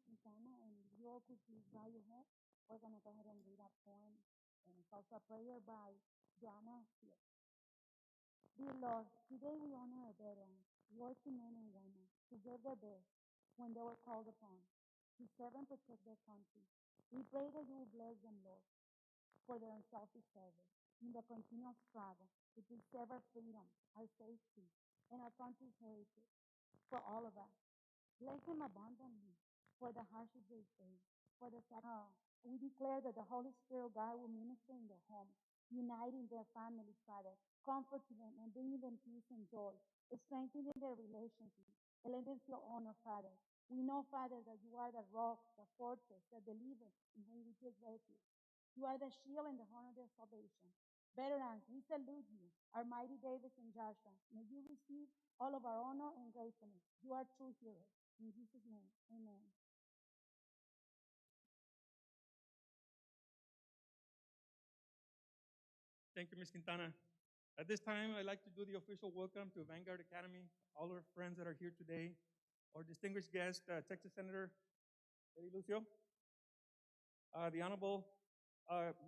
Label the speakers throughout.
Speaker 1: Quintana, and if you all could please bow your head, we're going to go ahead and read our poem, and it's also a prayer by Joanna Field. Dear Lord, today we honor our veterans, working men and women who gave their best when they were called upon to serve and protect their country. We pray that you will bless them, Lord, for their unselfish service in the continual struggle to preserve our freedom, our safety, and our country's heritage for all of us. Bless them abundantly for the hardship they face, for the we declare that the Holy Spirit of God will minister in their homes, uniting their families, Father, comforting them and bringing them peace and joy, strengthening their relationships, and let them feel honor, Father. We know, Father, that you are the rock, the fortress, the deliverer in whom we take refuge. You are the shield and the horn of their salvation. Veterans, we salute you, our mighty David and Joshua. May you receive all of our honor and gratefulness. You are true heroes. In Jesus' name, amen.
Speaker 2: Thank you, Ms. Quintana. At this time, I'd like to do the official welcome to Vanguard Academy, all our friends that are here today, our distinguished guest, Texas Senator Eddie Lucio. The Honorable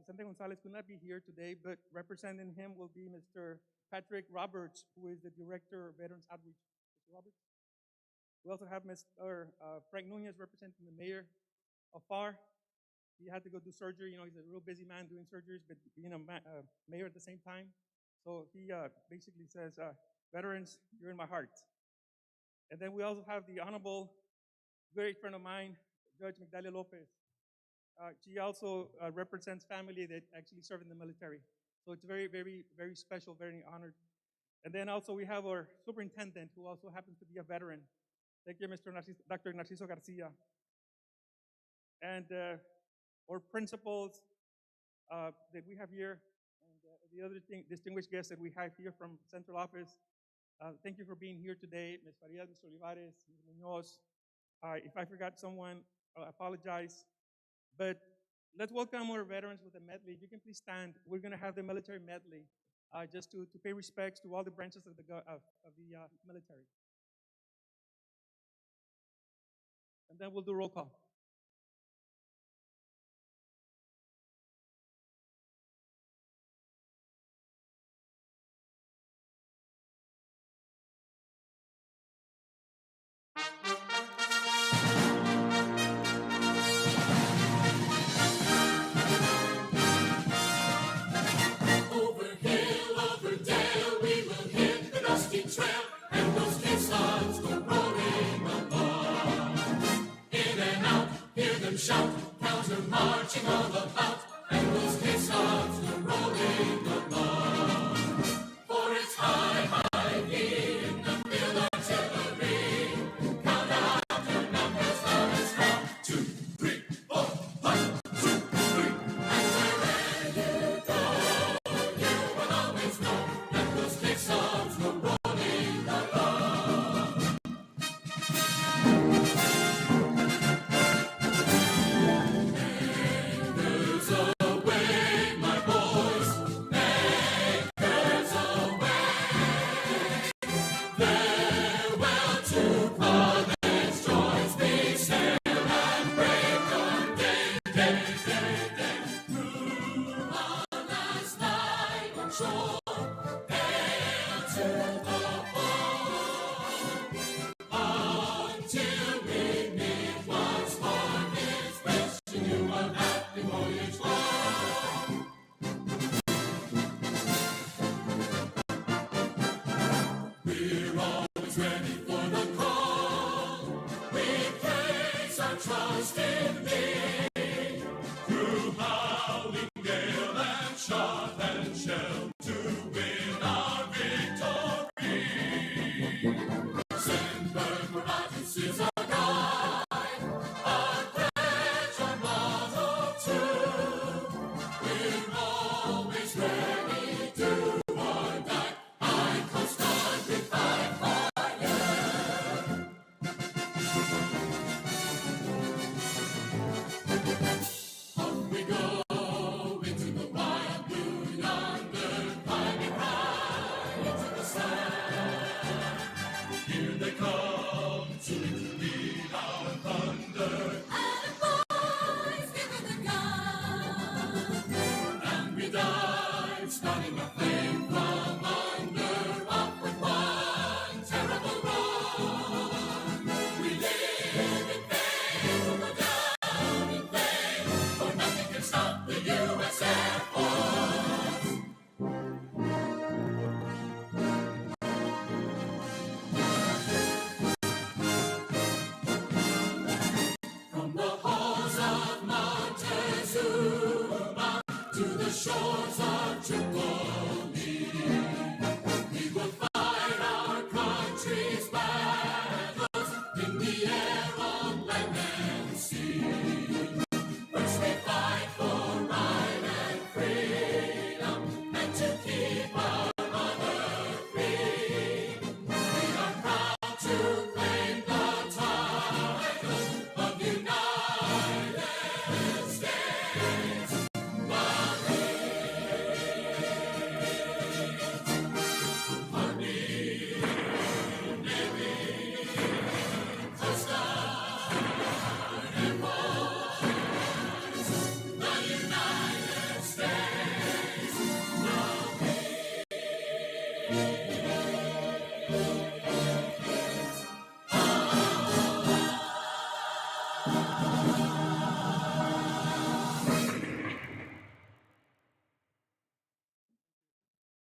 Speaker 2: Vicente Gonzalez could not be here today, but representing him will be Mr. Patrick Roberts, who is the Director of Veterans Outreach. Mr. Roberts? We also have Mr. Frank Nunez representing the mayor of FAR. He had to go do surgery. You know, he's a real busy man doing surgeries, but being a mayor at the same time. So he basically says, veterans, you're in my heart. And then we also have the honorable, great friend of mine, Judge Migdalia Lopez. She also represents family that actually serve in the military. So it's very, very, very special, very honored. And then also we have our superintendent, who also happens to be a veteran. Thank you, Dr. Narciso Garcia. And our principals that we have here, and the other distinguished guests that we have here from central office. Thank you for being here today, Ms. Farias, Mr. Olivares, Ms. Munoz. If I forgot someone, I apologize. But let's welcome our veterans with a medley. If you can please stand, we're going to have the military medley just to pay respects to all the branches of the military. And then we'll do roll call.
Speaker 3: Shout, counter marching all about, and those caissons go rolling along. For it's high, high in the field artillery. Count out your numbers, now it's strong. 2, 3, 4, 1, 2, 3. And wherever you go, you will always know that those caissons go rolling along. Shot and shell to shores of Tripoli. We will fight our country's battles in the air, on land and sea. First we fight for right and freedom, and to keep our mother free. We are proud to claim the title of United States Marines. Army, Navy, Coast Guard, Air Force, the United States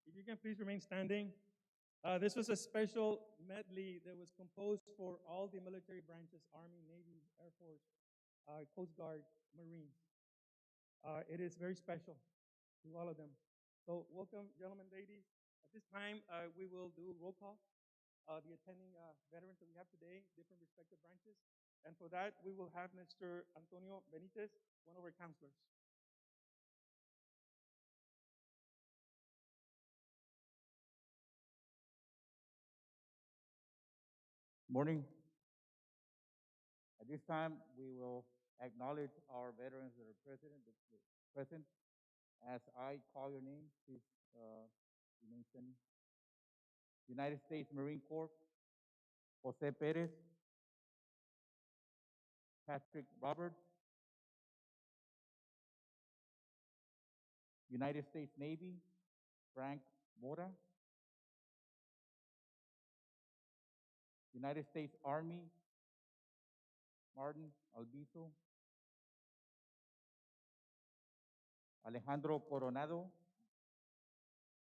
Speaker 2: If you can please remain standing. This was a special medley that was composed for all the military branches, Army, Navy, Air Force, Coast Guard, Marines. It is very special to all of them. So welcome, gentlemen, ladies. At this time, we will do roll call. The attending veterans that we have today, different respective branches. And for that, we will have Mr. Antonio Benitez, one of our counselors.
Speaker 4: Morning. At this time, we will acknowledge our veterans that are present. As I call your name, please remain standing. United States Marine Corps, Jose Perez, Patrick Roberts. United States Navy, Frank Mora. United States Army, Martin Albizu. Alejandro Coronado,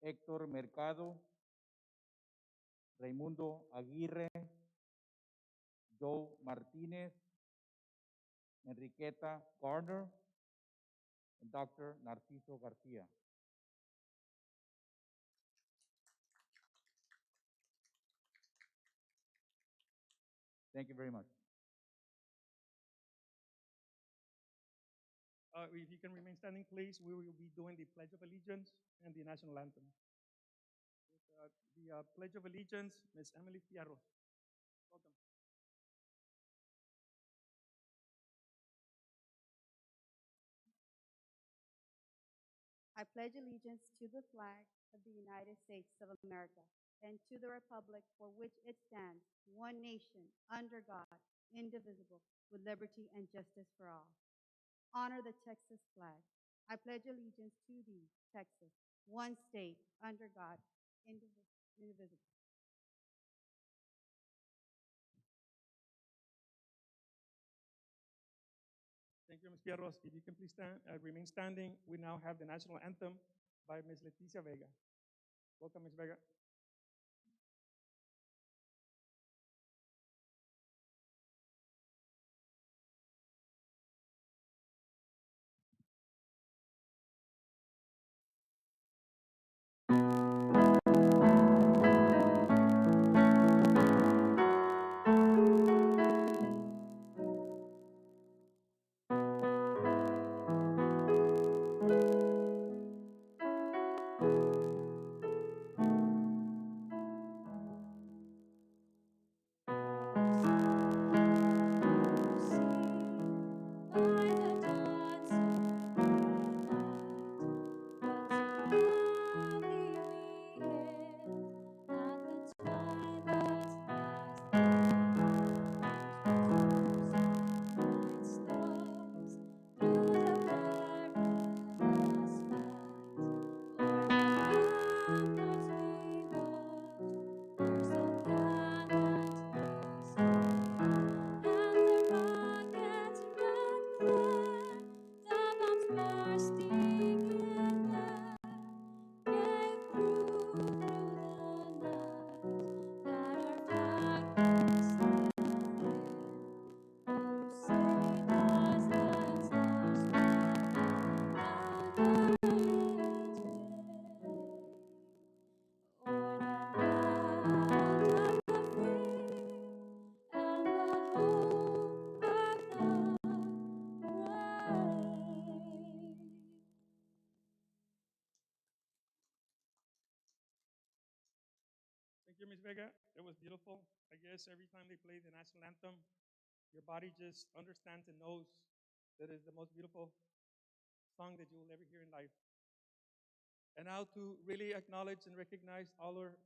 Speaker 4: Héctor Mercado, Raimundo Aguirre, Joe Martinez, Enriqueta Garner, and Dr. Narciso Garcia. Thank you very much.
Speaker 2: If you can remain standing, please, we will be doing the Pledge of Allegiance and the National Anthem. With, the Pledge of Allegiance, Ms. Emily Fierro. Welcome.
Speaker 5: I pledge allegiance to the flag of the United States of America and to the republic for which it stands, one nation, under God, indivisible, with liberty and justice for all. Honor the Texas flag. I pledge allegiance to thee, Texas, one state, under God, indivisible.
Speaker 2: Thank you, Ms. Fierros. If you can please remain standing, we now have the National Anthem by Ms. Leticia Vega. Welcome, Ms. Vega. Thank you, Ms. Vega. It was beautiful. I guess every time they play the national anthem, your body just understands and knows that it's the most beautiful song that you will ever hear in life. And now to really acknowledge and recognize all our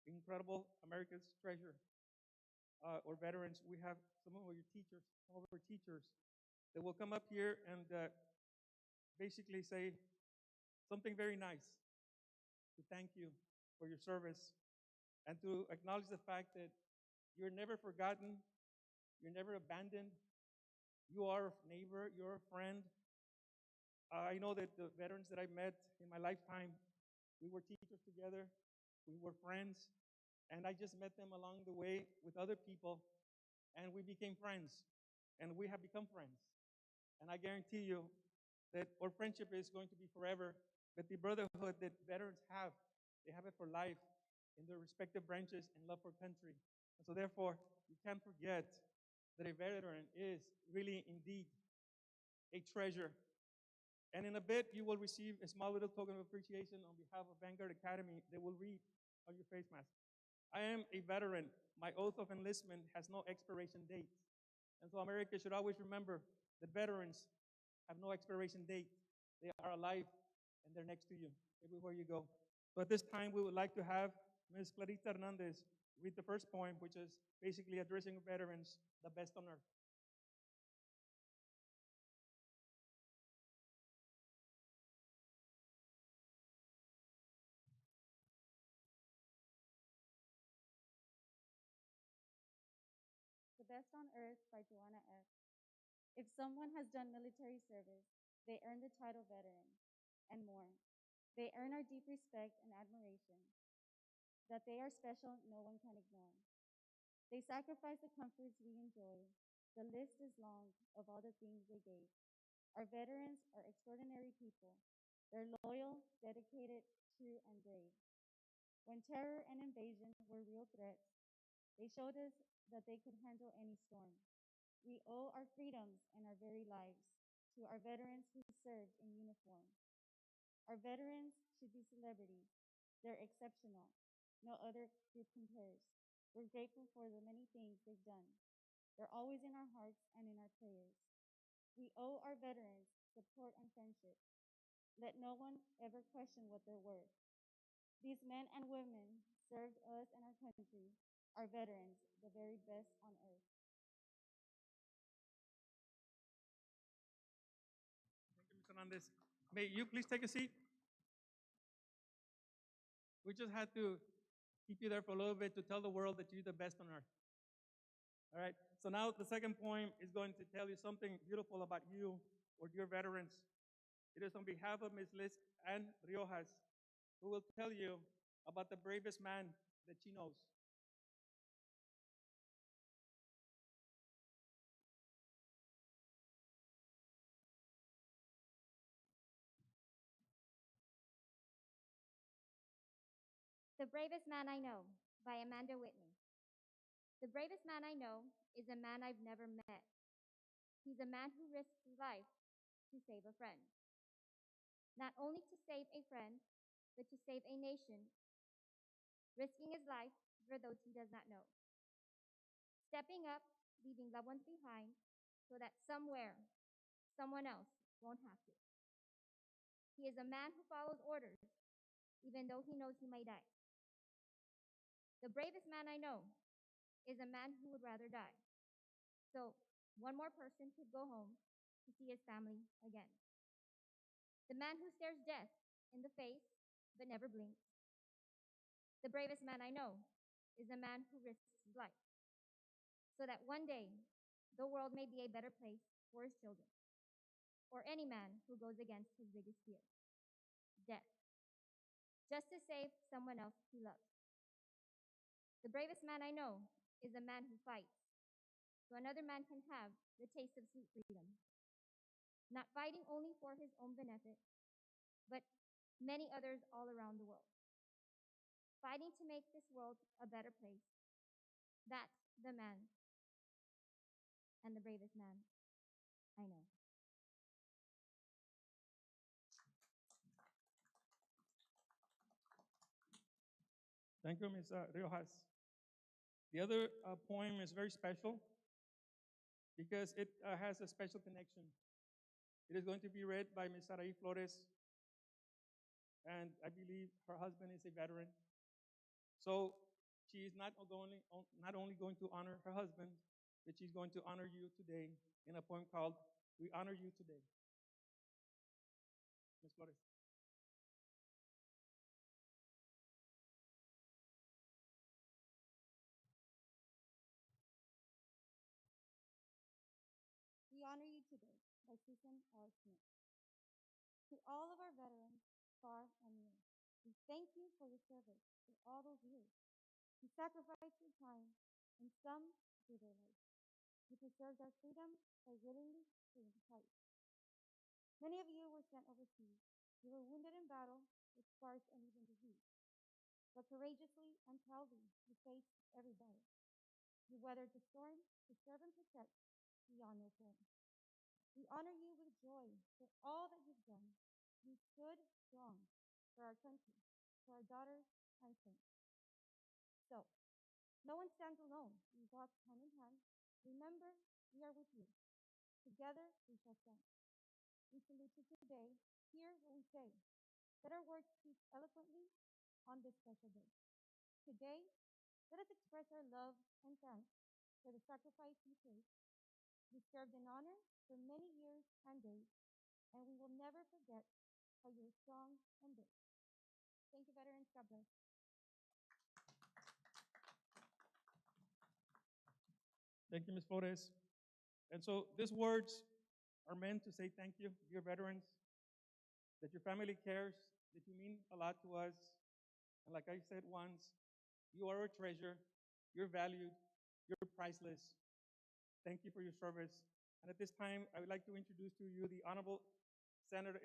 Speaker 2: incredible America's treasure, or veterans, we have some of your teachers, some of our teachers that will come up here and basically say something very nice to thank you for your service and to acknowledge the fact that you're never forgotten, you're never abandoned, you are a neighbor, you're a friend. I know that the veterans that I met in my lifetime, we were teachers together, we were friends, and I just met them along the way with other people, and we became friends, and we have become friends. And I guarantee you that our friendship is going to be forever, but the brotherhood that veterans have, they have it for life in their respective branches and love for country. And so therefore, you can't forget that a veteran is really indeed a treasure. And in a bit, you will receive a small little token of appreciation on behalf of Vanguard Academy that will read on your face mask. I am a veteran. My oath of enlistment has no expiration date. And so America should always remember that veterans have no expiration date. They are alive and they're next to you everywhere you go. So at this time, we would like to have Ms. Clarita Hernandez read the first poem, which is basically addressing veterans, the best on earth.
Speaker 5: The Best on Earth by Joanna F. If someone has done military service, they earn the title veteran and more. They earn our deep respect and admiration. That they are special, no one can ignore. They sacrifice the comforts we enjoy. The list is long of all the things they gave. Our veterans are extraordinary people. They're loyal, dedicated, true, and brave. When terror and invasion were real threats, they showed us that they could handle any storm. We owe our freedoms and our very lives to our veterans who served in uniform. Our veterans should be celebrities. They're exceptional. No other group compares. We're grateful for the many things they've done. They're always in our hearts and in our prayers. We owe our veterans support and friendship. Let no one ever question what they're worth. These men and women served us and our country, our veterans, the very best on earth.
Speaker 2: Thank you, Ms. Hernandez. May you please take a seat? We just had to keep you there for a little bit to tell the world that you're the best on earth. All right, so now the second poem is going to tell you something beautiful about you or your veterans. It is on behalf of Ms. Liz Ann Riojas, who will tell you about the bravest man that she knows.
Speaker 6: The Bravest Man I Know by Amanda Whitney. The bravest man I know is a man I've never met. He's a man who risks his life to save a friend. Not only to save a friend, but to save a nation, risking his life for those he does not know. Stepping up, leaving loved ones behind, so that somewhere, someone else won't have to. He is a man who follows orders, even though he knows he may die. The bravest man I know is a man who would rather die. So one more person could go home to see his family again. The man who stares death in the face but never blinks. The bravest man I know is a man who risks his life so that one day the world may be a better place for his children or any man who goes against his biggest fear, death, just to save someone else he loves. The bravest man I know is a man who fights so another man can have the taste of sweet freedom, not fighting only for his own benefit, but many others all around the world, fighting to make this world a better place. That's the man and the bravest man I know.
Speaker 2: Thank you, Ms. Riojas. The other poem is very special because it has a special connection. It is going to be read by Ms. Sarai Flores, and I believe her husband is a veteran. So she is not only going to honor her husband, but she's going to honor you today in a poem called "We Honor You Today." Ms. Flores.
Speaker 5: We honor you today by Susan L. Smith. To all of our veterans, far and near, we thank you for your service for all those years. You sacrificed your time, and some gave their life. You preserved our freedom by willingly paying the price. Many of you were sent overseas. You were wounded in battle with scars and even disease. But courageously and proudly, you faced every battle. You weathered the storm to serve and protect beyond your form. We honor you with joy for all that you've done. You stood strong for our country, for our daughters and sons. So, no one stands alone. We walk hand in hand. Remember, we are with you. Together, we shall stand. We salute you today. Hear what we say. Let our words speak eloquently on this special day. Today, let us express our love and thanks for the sacrifice you placed. You served in honor for many years and days, and we will never forget how you were strong and brave. Thank you, veterans. God bless.
Speaker 2: Thank you, Ms. Flores. And so these words are meant to say thank you, dear veterans, that your family cares, that you mean a lot to us. And like I said once, you are a treasure, you're valued, you're priceless. Thank you for your service. And at this time, I would like to introduce to you the Honorable Senator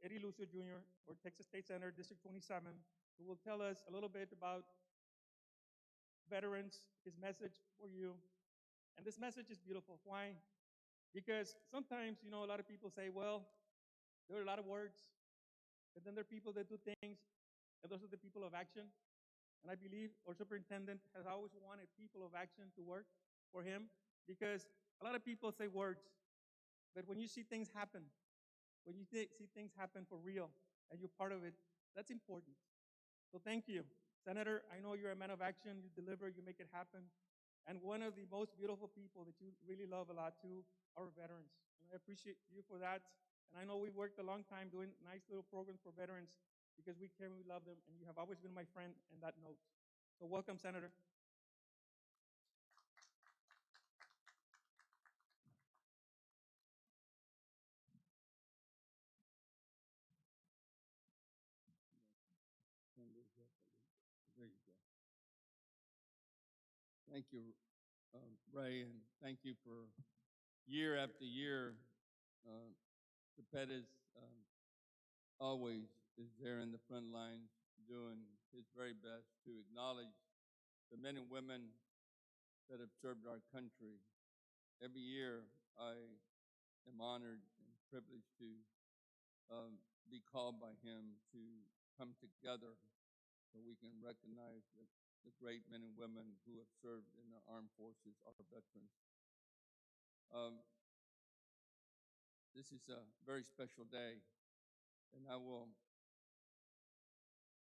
Speaker 2: Eddie Lucio Jr., or Texas State Senator, District 27, who will tell us a little bit about veterans, his message for you. And this message is beautiful. Why? Because sometimes, a lot of people say, well, there are a lot of words, but then there are people that do things, and those are the people of action. And I believe our superintendent has always wanted people of action to work for him, because a lot of people say words, but when you see things happen, when you see things happen for real, and you're part of it, that's important. So thank you. Senator, I know you're a man of action, you deliver, you make it happen. And one of the most beautiful people that you really love a lot too are veterans. And I appreciate you for that. And I know we worked a long time doing nice little programs for veterans because we care and we love them, and you have always been my friend in that note. So welcome, Senator.
Speaker 7: There you go. Thank you, Ray, and thank you for year after year. Pettis always is there in the front lines doing his very best to acknowledge the men and women that have served our country. Every year, I am honored and privileged to be called by him to come together so we can recognize the great men and women who have served in the armed forces, our veterans. This is a very special day, and I will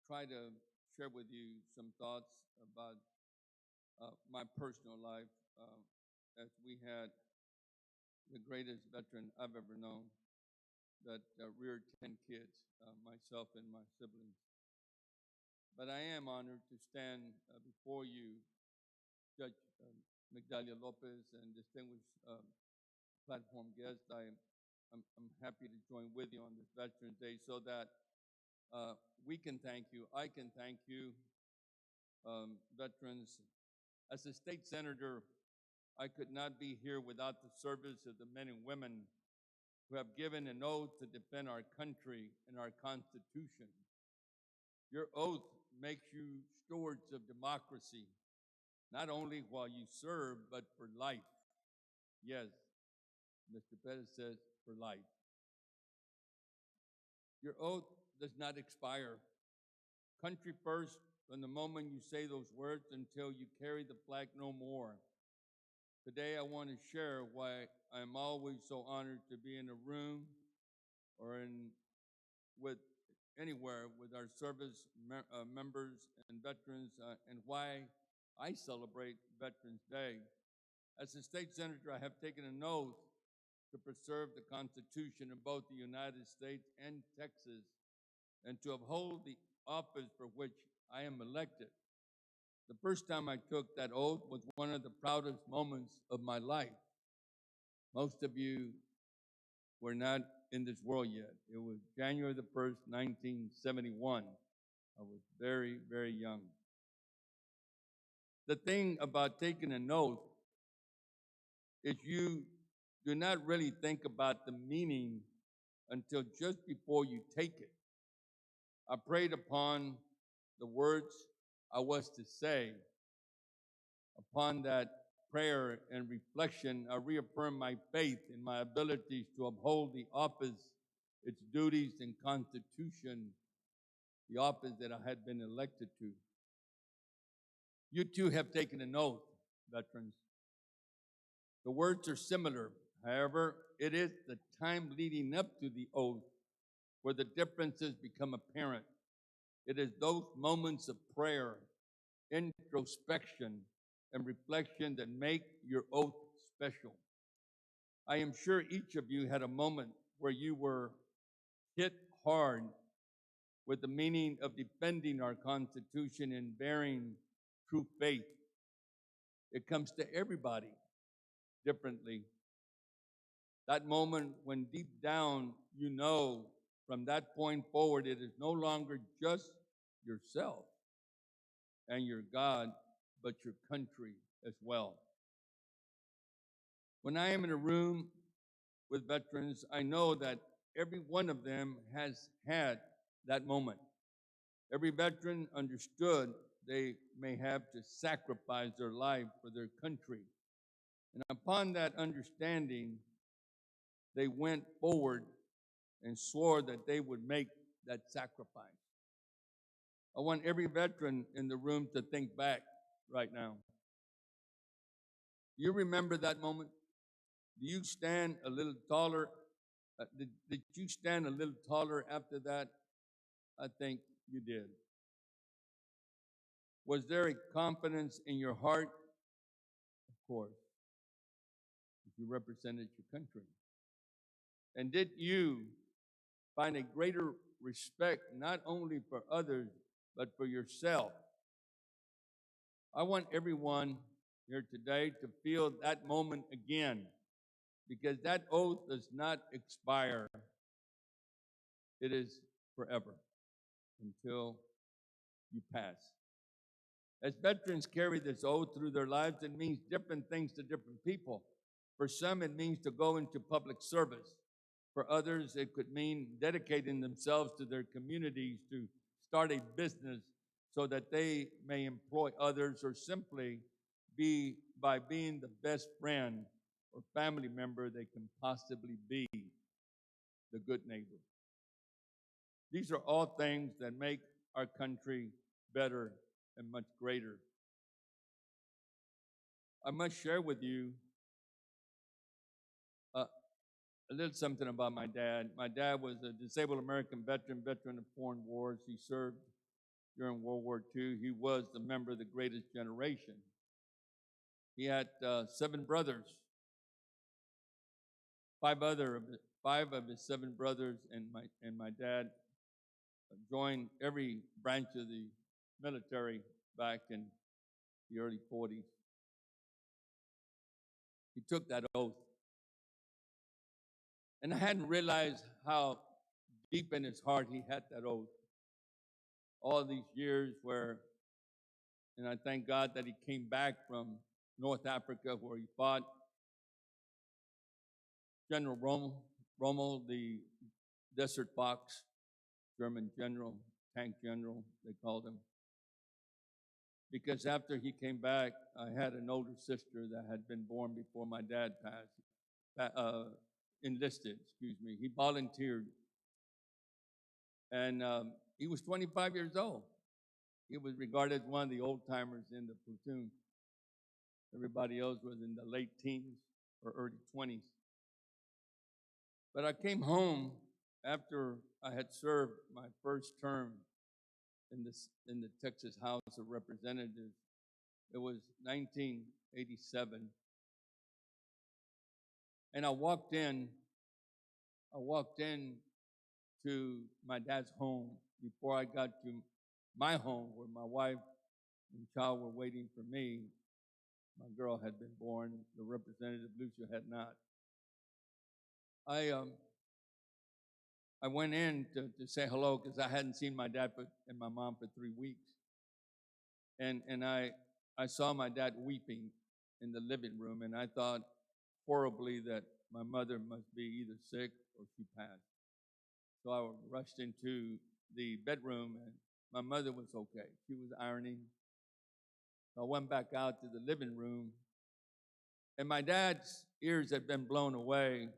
Speaker 7: try to share with you some thoughts about my personal life as we had the greatest veteran I've ever known that reared 10 kids, myself and my siblings. But I am honored to stand before you, Judge Migdalia Lopez, and distinguished platform guests. I'm happy to join with you on this Veterans Day so that we can thank you. I can thank you, veterans. As a state senator, I could not be here without the service of the men and women who have given an oath to defend our country and our Constitution. Your oath makes you stewards of democracy, not only while you serve, but for life. Yes, Mr. Pettis says for life. Your oath does not expire. Country first, from the moment you say those words until you carry the flag no more. Today, I want to share why I'm always so honored to be in a room or with anywhere with our members and veterans, and why I celebrate Veterans Day. As a state senator, I have taken an oath to preserve the Constitution of both the United States and Texas, and to uphold the office for which I am elected. The first time I took that oath was one of the proudest moments of my life. Most of you were not in this world yet. It was January the 1st, 1971. I was very, very young. The thing about taking an oath is you do not really think about the meaning until just before you take it. I prayed upon the words I was to say. Upon that prayer and reflection, I reaffirmed my faith in my abilities to uphold the office, its duties, and Constitution, the office that I had been elected to. You too have taken an oath, veterans. The words are similar. However, it is the time leading up to the oath where the differences become apparent. It is those moments of prayer, introspection, and reflection that make your oath special. I am sure each of you had a moment where you were hit hard with the meaning of defending our Constitution and bearing true faith. It comes to everybody differently. That moment when deep down you know from that point forward it is no longer just yourself and your God, but your country as well. When I am in a room with veterans, I know that every one of them has had that moment. Every veteran understood they may have to sacrifice their life for their country. And upon that understanding, they went forward and swore that they would make that sacrifice. I want every veteran in the room to think back right now. Do you remember that moment? Do you stand a little taller? Did you stand a little taller after that? I think you did. Was there a confidence in your heart? Of course, if you represented your country. And did you find a greater respect not only for others, but for yourself? I want everyone here today to feel that moment again, because that oath does not expire. It is forever until you pass. As veterans carry this oath through their lives, it means different things to different people. For some, it means to go into public service. For others, it could mean dedicating themselves to their communities, to start a business so that they may employ others, or simply by being the best friend or family member they can possibly be, the good neighbor. These are all things that make our country better and much greater. I must share with you a little something about my dad. My dad was a disabled American veteran of foreign wars. He served during World War II. He was a member of the Greatest Generation. He had 7 brothers. Five of his 7 brothers and my dad joined every branch of the military back in the early 40s. He took that oath. And I hadn't realized how deep in his heart he had that oath. All these years and I thank God that he came back from North Africa where he fought. General Rommel, the Desert Fox, German general, tank general, they called him. Because after he came back, I had an older sister that had been born before my dad enlisted. He volunteered. And he was 25 years old. He was regarded as one of the old timers in the platoon. Everybody else was in the late teens or early 20s. But I came home after I had served my first term in the Texas House of Representatives. It was 1987. And I walked in to my dad's home before I got to my home where my wife and child were waiting for me. My girl had been born. The Representative Lucio had not. I went in to say hello because I hadn't seen my dad and my mom for 3 weeks. And I saw my dad weeping in the living room, and I thought horribly that my mother must be either sick or she passed. So I rushed into the bedroom, and my mother was okay. She was ironing. So I went back out to the living room, and my dad's ears had been blown away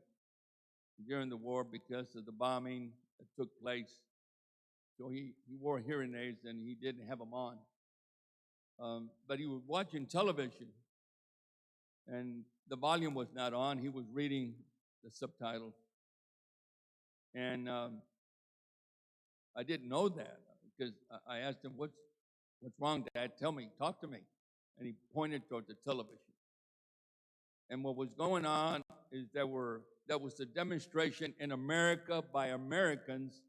Speaker 7: during the war because of the bombing that took place. So he wore hearing aids, and he didn't have them on. But he was watching television, and the volume was not on. He was reading the subtitles. And I didn't know that because I asked him, what's wrong, Dad? Tell me, talk to me. And he pointed toward the television. And what was going on is that was a demonstration in America by Americans,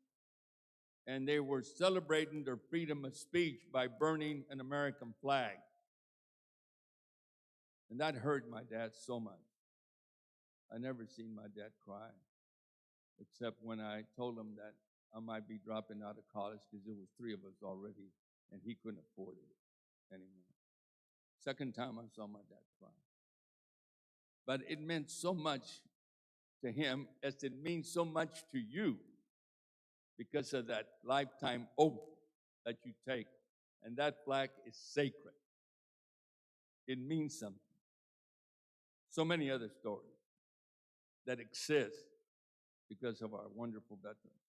Speaker 7: and they were celebrating their freedom of speech by burning an American flag. And that hurt my dad so much. I never seen my dad cry, except when I told him that I might be dropping out of college because there was 3 of us already, and he couldn't afford it anymore. Second time I saw my dad cry. But it meant so much to him as it means so much to you because of that lifetime oath that you take. And that flag is sacred. It means something. So many other stories that exist because of our wonderful veterans.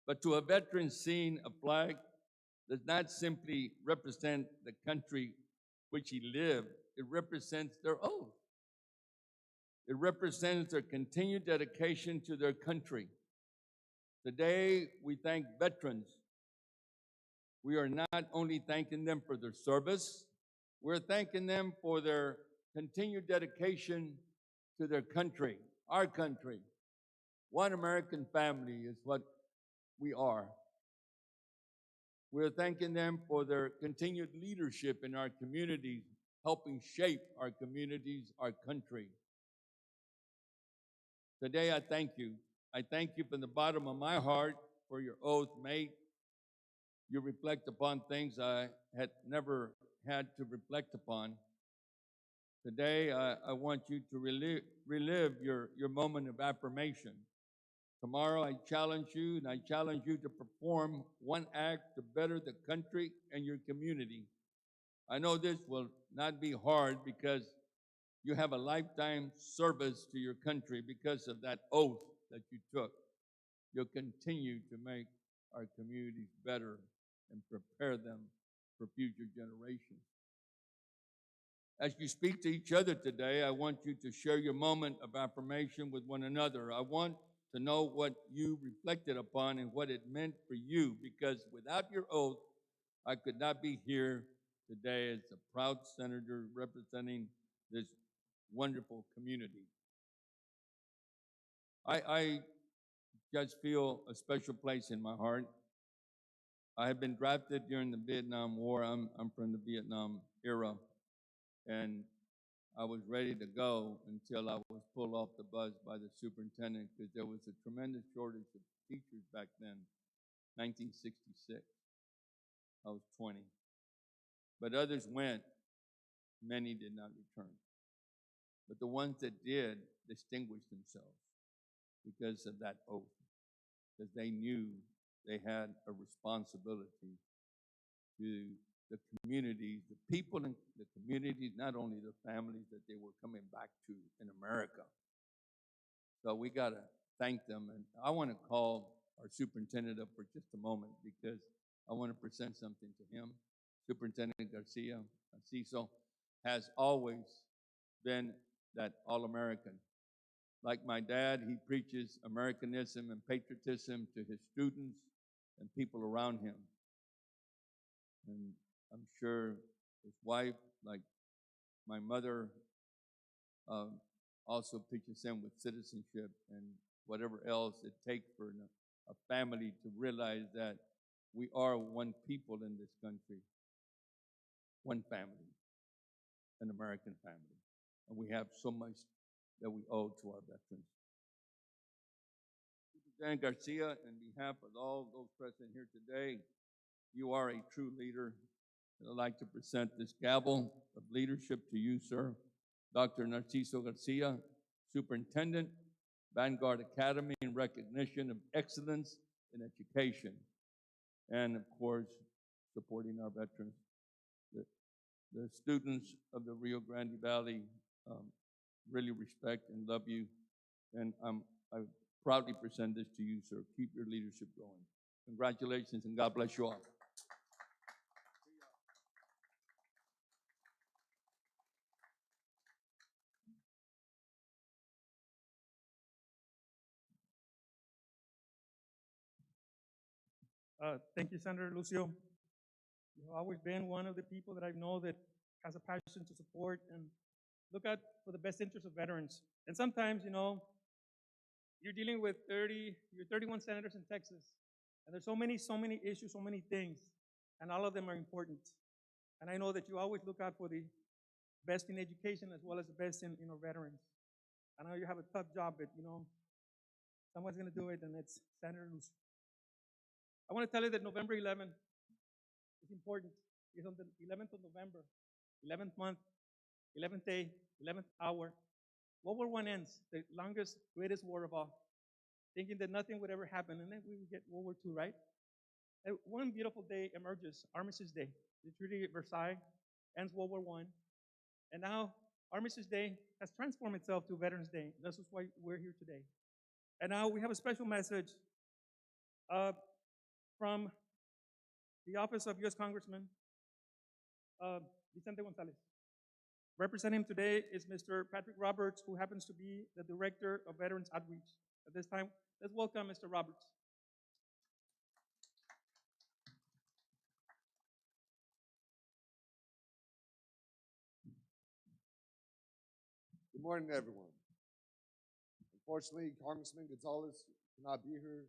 Speaker 7: But to a veteran, seeing a flag does not simply represent the country which he lived, it represents their oath. It represents their continued dedication to their country. Today, we thank veterans. We are not only thanking them for their service, we're thanking them for their continued dedication to their country, our country. One American family is what we are. We're thanking them for their continued leadership in our communities, helping shape our communities, our country. Today, I thank you. I thank you from the bottom of my heart for your oath made. You reflect upon things I had never had to reflect upon. Today, I want you to relive your moment of affirmation. Tomorrow, I challenge you, and I challenge you to perform one act to better the country and your community. I know this will not be hard because you have a lifetime service to your country because of that oath that you took. You'll continue to make our communities better and prepare them for future generations. As you speak to each other today, I want you to share your moment of affirmation with one another. I want to know what you reflected upon and what it meant for you, because without your oath, I could not be here today as a proud senator representing this wonderful community. I just feel a special place in my heart. I had been drafted during the Vietnam War. I'm from the Vietnam era, and I was ready to go until I was pulled off the bus by the superintendent because there was a tremendous shortage of teachers back then, 1966. I was 20. But others went. Many did not return. But the ones that did distinguished themselves because of that oath, because they knew they had a responsibility to the communities, the people in the communities, not only the families that they were coming back to in America. So we got to thank them. And I want to call our superintendent up for just a moment because I want to present something to him. Superintendent Garcia, CISO, has always been that All-American. Like my dad, he preaches Americanism and patriotism to his students and people around him. And I'm sure his wife, like my mother, also preaches him with citizenship and whatever else it takes for a family to realize that we are one people in this country, one family, an American family. And we have so much that we owe to our veterans. Superintendent Garcia, on behalf of all those present here today, you are a true leader. And I'd like to present this gavel of leadership to you, sir. Dr. Narciso Garcia, Superintendent, Vanguard Academy, in recognition of excellence in education. And of course, supporting our veterans. The students of the Rio Grande Valley really respect and love you. And I proudly present this to you, sir. Keep your leadership going. Congratulations, and God bless you all.
Speaker 2: Thank you, Senator Lucio. You've always been one of the people that I know that has a passion to support and look out for the best interests of veterans. And sometimes, you're dealing with 31 senators in Texas, and there's so many issues, so many things, and all of them are important. And I know that you always look out for the best in education as well as the best in our veterans. I know you have a tough job, but someone's going to do it, and it's Senator Lucio. I want to tell you that November 11th is important. It's on the 11th of November, 11th month, 11th day, 11th hour. World War I ends, the longest, greatest war of all, thinking that nothing would ever happen, and then we would get World War II, right? And one beautiful day emerges, Armistice Day. The Treaty of Versailles ends World War I, and now Armistice Day has transformed itself to Veterans Day. This is why we're here today. And now we have a special message from the Office of U.S. Congressman Vicente Gonzalez. Representing him today is Mr. Patrick Roberts, who happens to be the Director of Veterans Outreach. At this time, let's welcome Mr. Roberts.
Speaker 8: Good morning, everyone. Unfortunately, Congressman Gonzalez cannot be here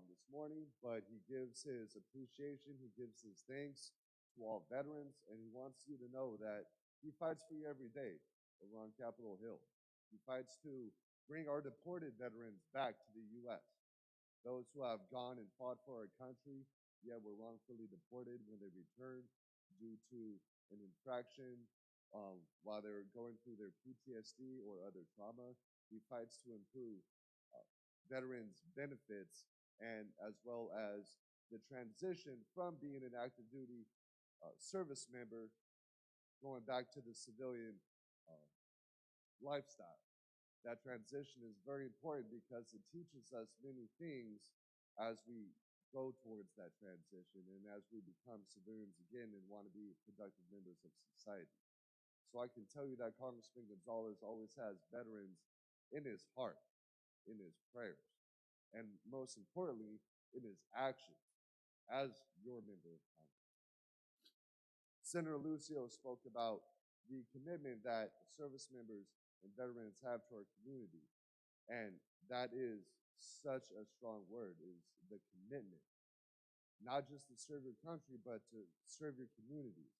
Speaker 8: this morning, but he gives his appreciation, he gives his thanks to all veterans, and he wants you to know that he fights for you every day over on Capitol Hill. He fights to bring our deported veterans back to the U.S. Those who have gone and fought for our country, yet were wrongfully deported when they return due to an infraction while they're going through their PTSD or other trauma. He fights to improve veterans' benefits and as well as the transition from being an active duty service member going back to the civilian lifestyle. That transition is very important because it teaches us many things as we go towards that transition and as we become civilians again and want to be productive members of society. So I can tell you that Congressman Gonzalez always has veterans in his heart, in his prayers, and most importantly, in his actions as your member of Congress. Senator Lucio spoke about the commitment that service members and veterans have to our community, and that is such a strong word, is the commitment. Not just to serve your country, but to serve your communities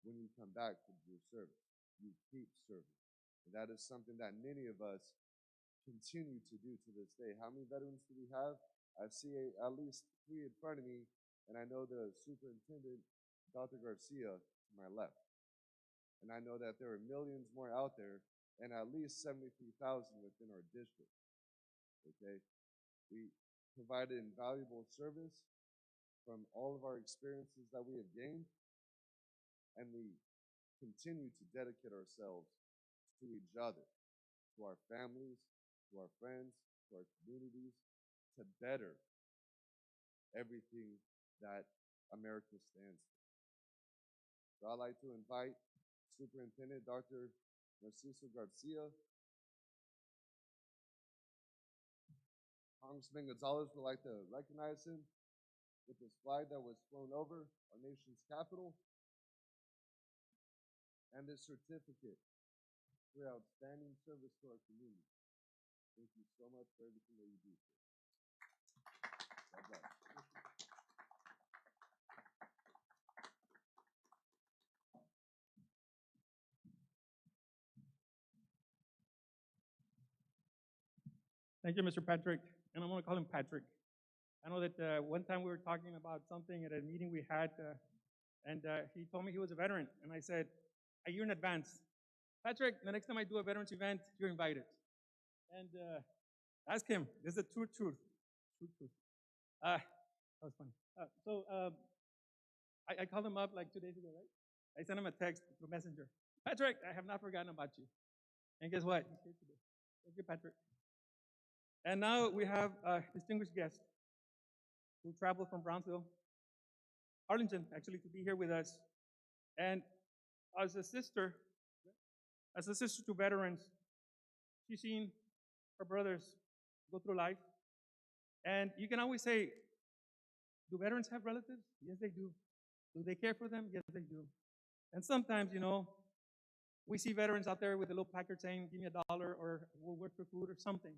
Speaker 8: when you come back from your service. You keep serving. And that is something that many of us continue to do to this day. How many veterans do we have? I see at least 3 in front of me, and I know the superintendent, Dr. Garcia, to my left. And I know that there are millions more out there, and at least 73,000 within our district. Okay? We provided invaluable service from all of our experiences that we have gained, and we continue to dedicate ourselves to each other, to our families, to our friends, to our communities, to better everything that America stands for. So I'd like to invite Superintendent Dr. Narciso Garcia. Congressman Gonzalez would like to recognize him with this flag that was flown over our nation's capital and this certificate for your outstanding service to our community. Thank you so much for everything that you do, sir. God bless.
Speaker 2: Thank you, Mr. Patrick. And I'm going to call him Patrick. I know that one time we were talking about something at a meeting we had, and he told me he was a veteran. And I said, a year in advance, Patrick, the next time I do a veterans event, you're invited. And ask him. This is the true truth. True truth. That was funny. I called him up like 2 days ago, right? I sent him a text through Messenger. Patrick, I have not forgotten about you. And guess what? He's here today. Thank you, Patrick. And now we have a distinguished guest who traveled from Brownsville, Arlington, actually, to be here with us. And as a sister to veterans, she's seen her brothers go through life. And you can always say, do veterans have relatives? Yes, they do. Do they care for them? Yes, they do. And sometimes, we see veterans out there with a little placard saying, give me $1 or we'll work for food or something.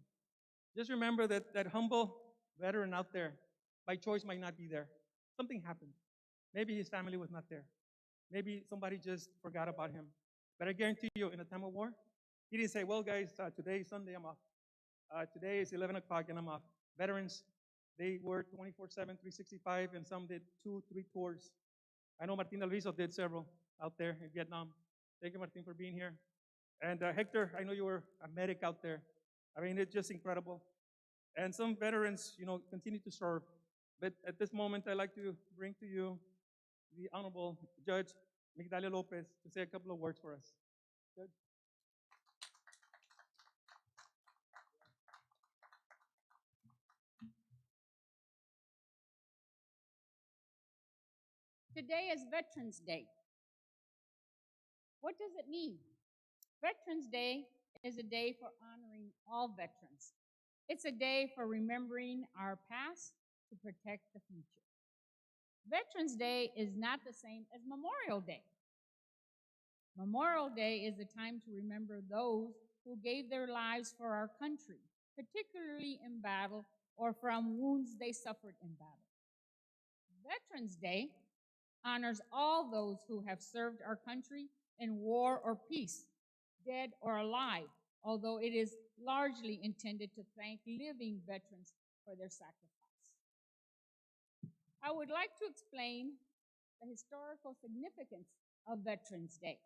Speaker 2: Just remember that that humble veteran out there, by choice, might not be there. Something happened. Maybe his family was not there. Maybe somebody just forgot about him. But I guarantee you, in a time of war, he didn't say, well, guys, today is Sunday, I'm off. Today is 11 o'clock and I'm off. Veterans, they work 24/7, 365, and some did 2, 3 tours. I know Martin Alviso did several out there in Vietnam. Thank you, Martin, for being here. And Hector, I know you were a medic out there. I mean, it's just incredible. And some veterans, continue to serve. But at this moment, I'd like to bring to you the Honorable Judge Migdalia Lopez to say a couple of words for us. Judge.
Speaker 9: Today is Veterans Day. What does it mean? Veterans Day is a day for honoring all veterans. It's a day for remembering our past to protect the future. Veterans Day is not the same as Memorial Day. Memorial Day is a time to remember those who gave their lives for our country, particularly in battle or from wounds they suffered in battle. Veterans Day honors all those who have served our country in war or peace, dead or alive, although it is largely intended to thank living veterans for their sacrifice. I would like to explain the historical significance of Veterans Day.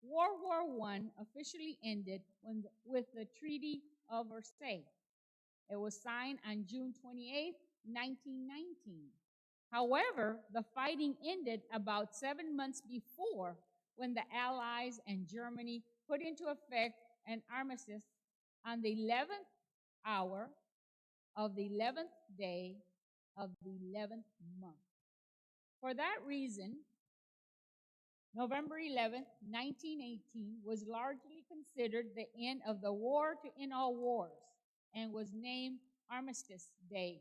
Speaker 9: World War I officially ended with the Treaty of Versailles. It was signed on June 28, 1919. However, the fighting ended about 7 months before, when the Allies and Germany put into effect an armistice on the 11th hour of the 11th day of the 11th month. For that reason, November 11, 1918 was largely considered the end of the war to end all wars and was named Armistice Day.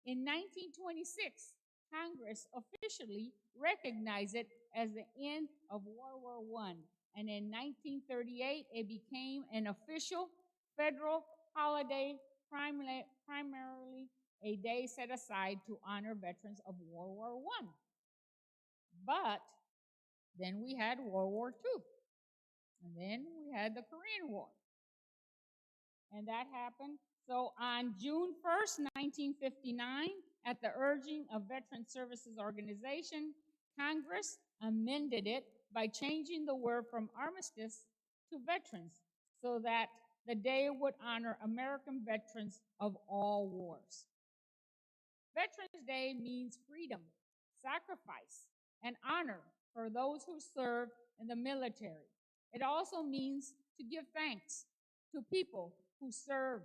Speaker 9: In 1926, Congress officially recognized it as the end of World War I, and in 1938, it became an official federal holiday, primarily a day set aside to honor veterans of World War I. But then we had World War II, and then we had the Korean War, and that happened. So on June 1st, 1959, at the urging of Veteran Services Organization, Congress amended it by changing the word from armistice to veterans so that the day would honor American veterans of all wars. Veterans Day means freedom, sacrifice, and honor for those who served in the military. It also means to give thanks to people who served.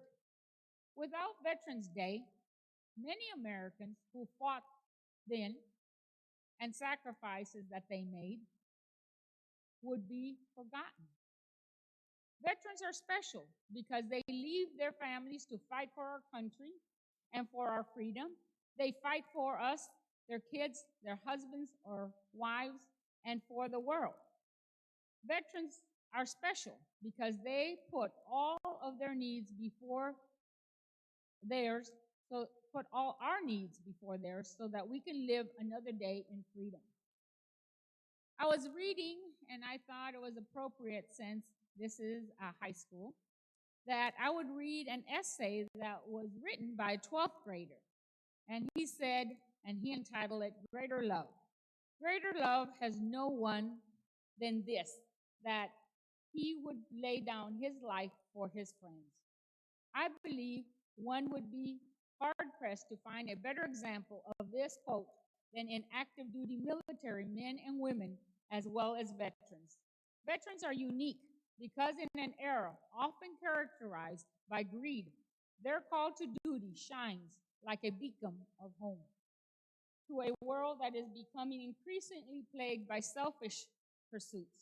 Speaker 9: Without Veterans Day, many Americans who fought then and sacrifices that they made would be forgotten. Veterans are special because they leave their families to fight for our country and for our freedom. They fight for us, their kids, their husbands or wives, and for the world. Veterans are special because they put all of their needs before theirs, so put all our needs before theirs so that we can live another day in freedom. I was reading and I thought it was appropriate, since this is a high school, that I would read an essay that was written by a 12th grader. And he said, and he entitled it Greater Love. Greater love has no one than this, that he would lay down his life for his friends. I believe one would be hard pressed to find a better example of this quote than in active duty military men and women, as well as veterans. Veterans are unique because, in an era often characterized by greed, their call to duty shines like a beacon of home to a world that is becoming increasingly plagued by selfish pursuits.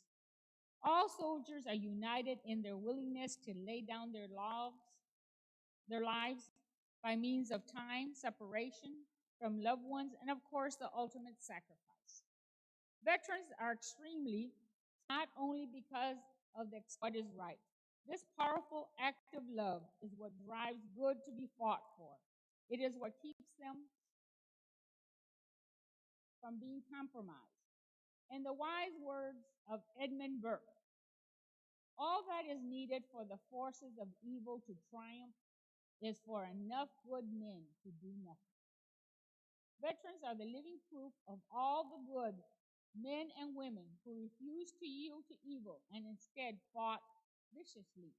Speaker 9: All soldiers are united in their willingness to lay down their lives by means of time, separation from loved ones, and of course, the ultimate sacrifice. Veterans are extremely, not only because of what is right. This powerful act of love is what drives good to be fought for. It is what keeps them from being compromised. In the wise words of Edmund Burke, all that is needed for the forces of evil to triumph is for enough good men to do nothing. Veterans are the living proof of all the good men and women who refused to yield to evil and instead fought viciously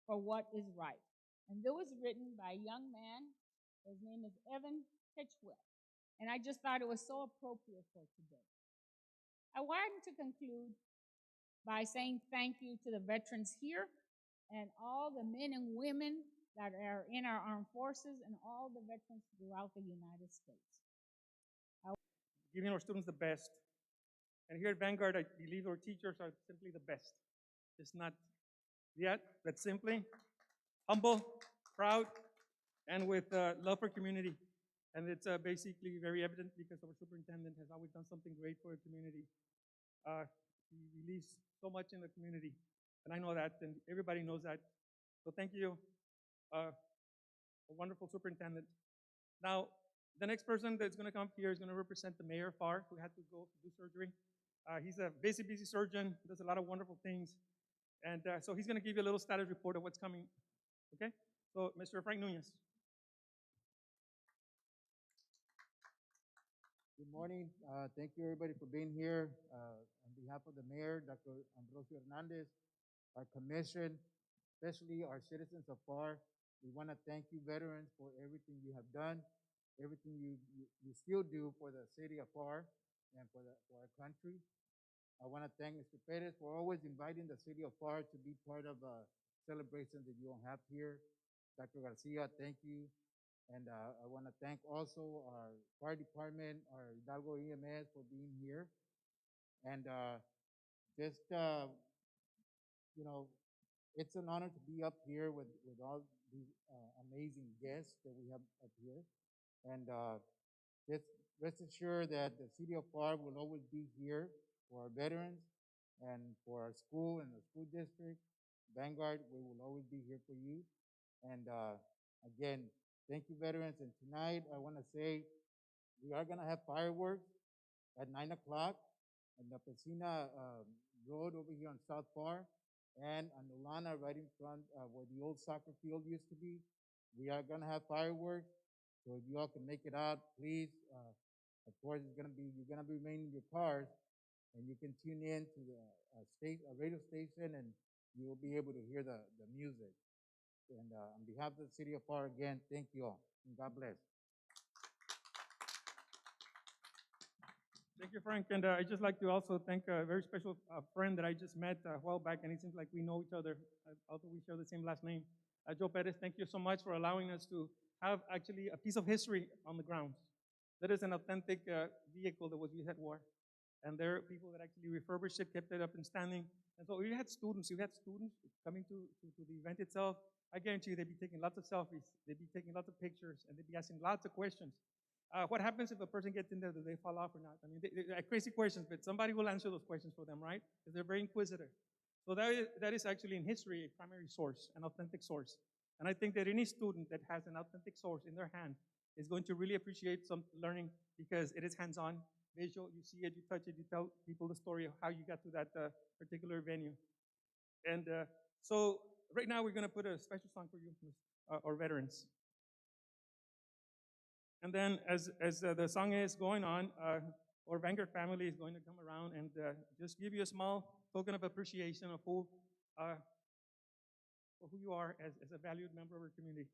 Speaker 9: for what is right. And that was written by a young man. His name is Evan Hitchwell. And I just thought it was so appropriate for today. I wanted to conclude by saying thank you to the veterans here and all the men and women that are in our armed forces and all the veterans throughout the United States.
Speaker 2: Giving our students the best. And here at Vanguard, I believe our teachers are simply the best. It's not yet, but simply humble, proud, and with love for community. And it's basically very evident because our superintendent has always done something great for the community. He believes so much in the community, and I know that, and everybody knows that. So thank you, a wonderful superintendent. Now, the next person that's going to come up here is going to represent the mayor of FAR, who had to go do surgery. He's a busy surgeon, does a lot of wonderful things. And so he's going to give you a little status report of what's coming. Okay? So, Mr. Frank Nunez.
Speaker 10: Good morning. Thank you, everybody, for being here. On behalf of the mayor, Dr. Ambrosio Hernandez, our commission, especially our citizens of FAR, we want to thank you, veterans, for everything you have done, everything you still do for the city of FAR and for our country. I want to thank Mr. Perez for always inviting the city of FAR to be part of a celebration that you all have here. Dr. Garcia, thank you. And I want to thank also our fire department, our Hidalgo EMS for being here. And just, it's an honor to be up here with all these amazing guests that we have up here. And just rest assured that the city of FAR will always be here for our veterans and for our school and the school district. Vanguard, we will always be here for you. And again, thank you, veterans. And tonight, I want to say we are going to have fireworks at 9 o'clock on the Pesina Road over here on South FAR and on Olana right in front where the old soccer field used to be. We are going to have fireworks. So if you all can make it out, please. Of course, you're going to be remaining in your cars, and you can tune in to the radio station, and you will be able to hear the music. And on behalf of the city of FAR, again, thank you all, and God bless.
Speaker 2: Thank you, Frank. And I'd just like to also thank a very special friend that I just met a while back, and it seems like we know each other, although we share the same last name. Joe Perez, thank you so much for allowing us to have actually a piece of history on the grounds. That is an authentic vehicle that was used at war. And there are people that actually refurbished it, kept it up and standing. And so you had students coming to the event itself. I guarantee you they'd be taking lots of selfies, they'd be taking lots of pictures, and they'd be asking lots of questions. What happens if a person gets in there? Do they fall off or not? I mean, they're crazy questions, but somebody will answer those questions for them, right? Because they're very inquisitive. So that is actually in history a primary source, an authentic source. And I think that any student that has an authentic source in their hand is going to really appreciate some learning because it is hands-on, visual. You see it, you touch it, you tell people the story of how you got to that particular venue. And so right now we're going to put a special song for you, our veterans. And then as the song is going on, our Vanguard family is going to come around and just give you a small token of appreciation of for who you are as a valued member of our community.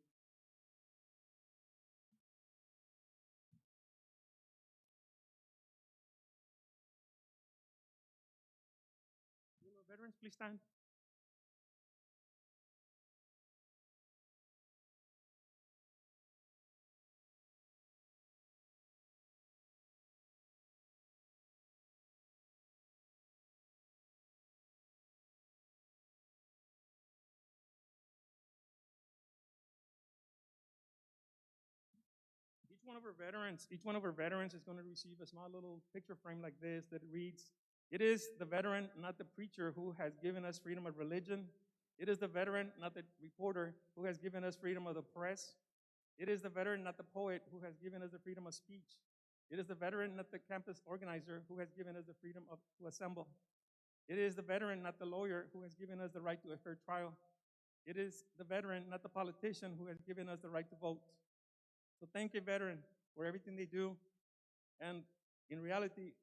Speaker 2: Will our veterans please stand? Each one of our veterans is going to receive a small little picture frame like this that reads, "It is the veteran, not the preacher, who has given us freedom of religion. It is the veteran, not the reporter, who has given us freedom of the press. It is the veteran, not the poet, who has given us the freedom of speech. It is the veteran, not the campus organizer, who has given us the freedom to assemble. It is the veteran, not the lawyer, who has given us the right to a fair trial. It is the veteran, not the politician, who has given us the right to vote." So thank you, veteran, for everything they do. And in reality,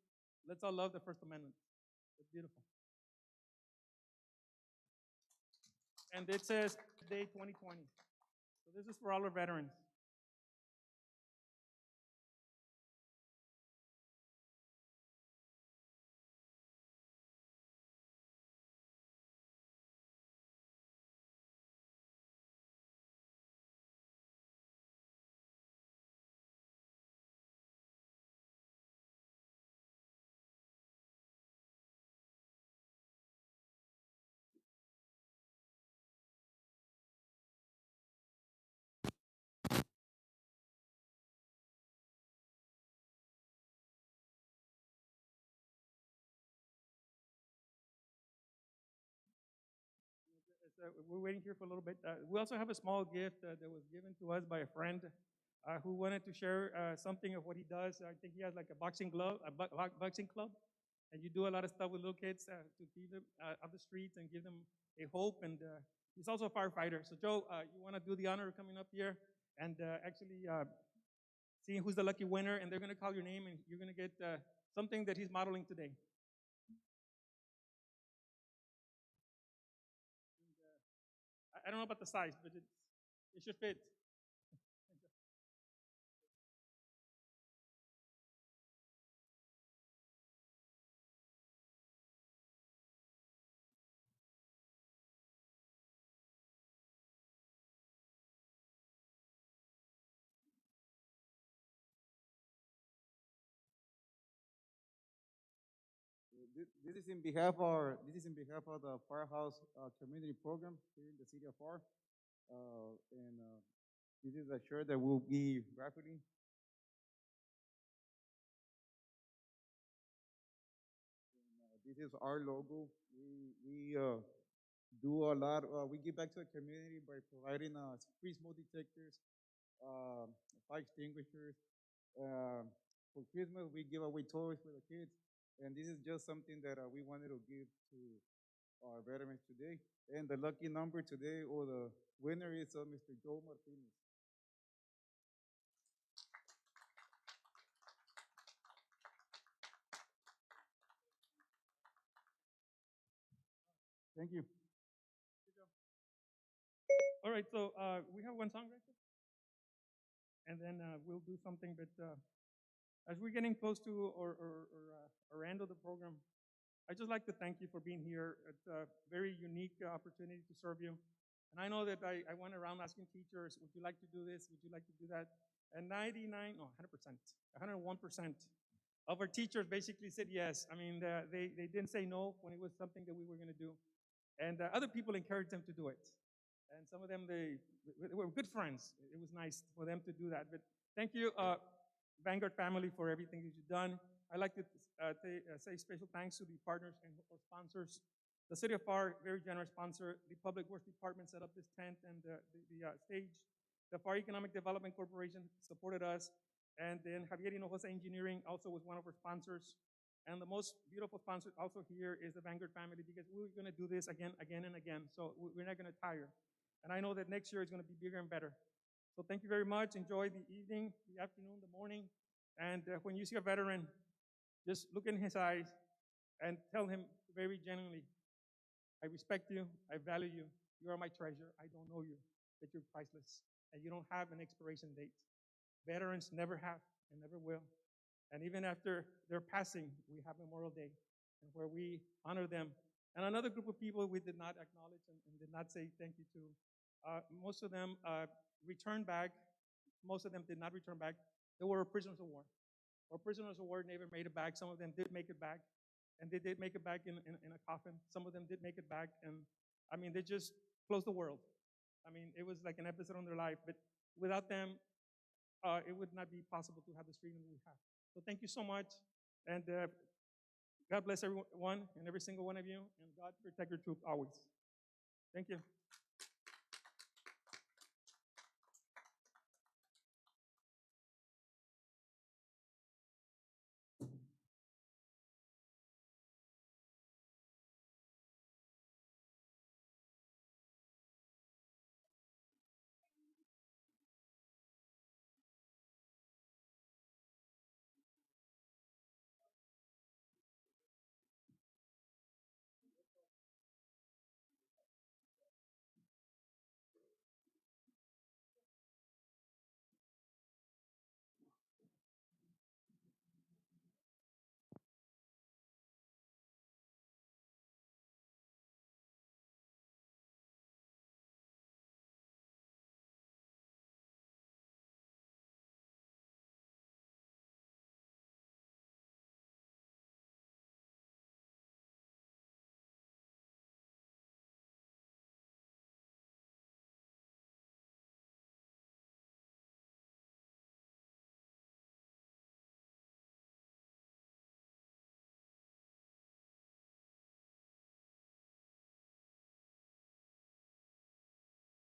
Speaker 2: let's all love the First Amendment. It's beautiful. And it says Day 2020. So this is for all our veterans. We're waiting here for a little bit. We also have a small gift that was given to us by a friend who wanted to share something of what he does. I think he has like a boxing boxing club, and you do a lot of stuff with little kids to keep them off the streets and give them a hope. And he's also a firefighter. So Joe, you want to do the honor of coming up here and actually seeing who's the lucky winner, and they're going to call your name, and you're going to get something that he's modeling today. I don't know about the size, but it should fit.
Speaker 4: This is in behalf of the Firehouse Community Program here in the city of FAR. And this is a shirt that will be raffling. This is our logo. We do a lot. We give back to the community by providing free smoke detectors, fire extinguishers. For Christmas, we give away toys for the kids. And this is just something that we wanted to give to our veterans today. And the lucky number today, or the winner, is Mr. Joe Martinez. Thank you.
Speaker 2: All right, so we have one song, right? And then we'll do something, but as we're getting close to our end of the program, I'd just like to thank you for being here. It's a very unique opportunity to serve you. And I know that I went around asking teachers, would you like to do this? Would you like to do that? And 99, no, 100%, 101% of our teachers basically said yes. I mean, they didn't say no when it was something that we were going to do. And other people encouraged them to do it. And some of them, they were good friends. It was nice for them to do that. But thank you, Vanguard family, for everything that you've done. I'd like to say special thanks to the partners and our sponsors. The City of FAR, very generous sponsor. The Public Works Department set up this tent and the stage. The FAR Economic Development Corporation supported us. And then Javier Hinojosa Engineering also was one of our sponsors. And the most beautiful sponsor also here is the Vanguard family, because we're going to do this again, and again. So we're not going to tire. And I know that next year is going to be bigger and better. So thank you very much. Enjoy the evening, the afternoon, the morning. And when you see a veteran, just look in his eyes and tell him very genuinely, I respect you, I value you, you are my treasure, I don't know you, but you're priceless, and you don't have an expiration date. Veterans never have and never will. And even after their passing, we have Memorial Day, and where we honor them. And another group of people we did not acknowledge and did not say thank you to. Most of them returned back. Most of them did not return back. They were prisoners of war. Or prisoners of war never made it back. Some of them did make it back, and they did make it back in a coffin. Some of them did make it back, and I mean, they just closed the world. I mean, it was like an episode in their life, but without them, it would not be possible to have this freedom we have. So thank you so much, and God bless everyone and every single one of you, and God protect your troops always. Thank you.